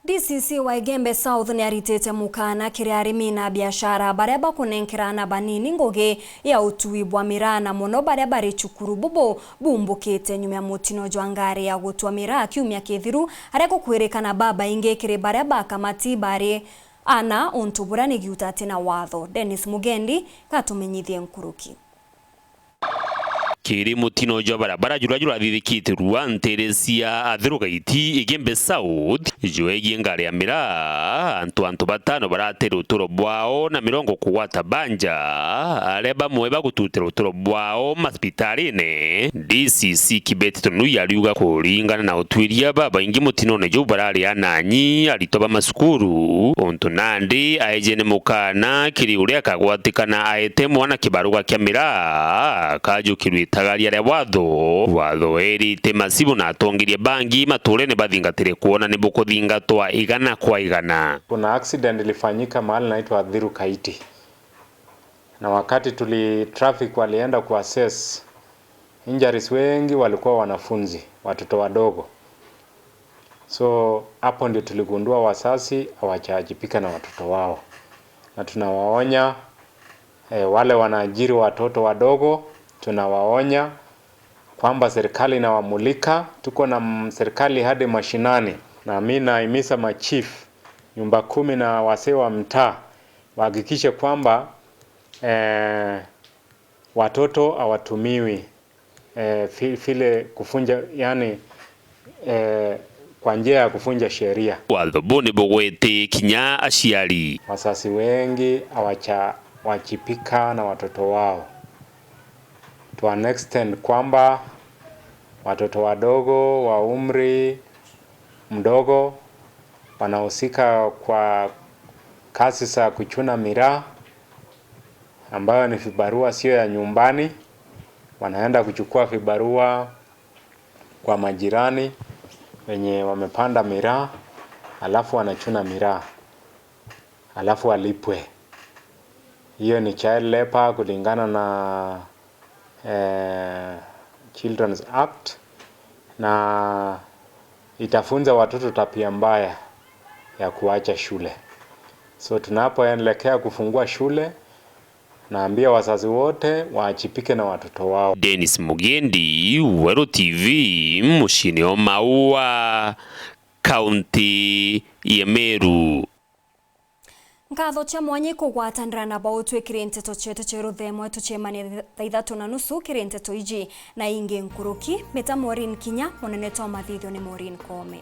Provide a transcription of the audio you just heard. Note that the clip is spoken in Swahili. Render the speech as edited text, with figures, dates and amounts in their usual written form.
DCC wa Igembe South ni aritete Mukana kiri arimi na biashara baria bakunenkerana BANINI NGUGI ya utui bwa MIRAA na muno baria bari CUKURU bubo bumbukite nyuma ya mutino jwangari ya GUTUA MIRAA kiumia kithiru haria KURIRIKANA BAINGI kiri baria bakamati bari AANA untu buria nigiutate na watho. Dennis Mugendi katumenyithie nkuruki. Kiri mutino jwa barabara jura thithikite rua nteresia athirugaiti Igembe South jwegi ngari ya MIRAA antu batano baratera uturo bwao na mirongo kugwata banja aria bamwe bagututira uturo bwao maspitarine. DCC Kibeti tonu yariuga kuringana na utwiria baingi mutino ne jo barari ananyi aritoba masukuru untu nandi aejene Mukana kiri uria kagwatikana aete mwana kibaruga kya MIRAA kajukirwe tagaria ya watho eri te masibu na atongirie bangi maturene bathingatire kuona ni bukuthingatwa igana kwa igana. Kuna accident ilifanyika mahali naitwa Dhiru Kaiti, na wakati traffic walienda kuassess injuries, wengi walikuwa wanafunzi, watoto wadogo. So hapo ndio tuligundua wasasi hawajajipika na watoto wao, na tunawaonya wale wanaajiri watoto wadogo, tunawaonya kwamba serikali inawamulika. Tuko na serikali hadi mashinani, na mimi naimisa machief nyumba 10 na wasee wa mtaa wahakikishe kwamba watoto hawatumiwi vile kufunja, yani kwa njia ya kufunja sheria. Watho bone bogwete kinya aciari. Wasasi wengi wachipika na watoto wao to an extent kwamba watoto wadogo wa umri mdogo wanahusika kwa kazi za kuchuna miraa ambayo ni vibarua sio ya nyumbani. Wanaenda kuchukua vibarua kwa majirani wenye wamepanda miraa, alafu wanachuna miraa, alafu walipwe. Hiyo ni child labor kulingana na Children's Act, na itafunza watoto tabia mbaya ya kuacha shule. So tunapoelekea kufungua shule, naambia wazazi wote waachipike na watoto wao. Dennis Mugendi, Wero TV, mushini wa Maua, County ya Meru. Ngatho cha mwanyi kugwatanira na bautwikire nteto chetu cheru themwe tuchemane thaa 3:30 kire nteto iji na inge nkuruki meta Maureen Kinya munene twa mathithio ni Maureen Kome.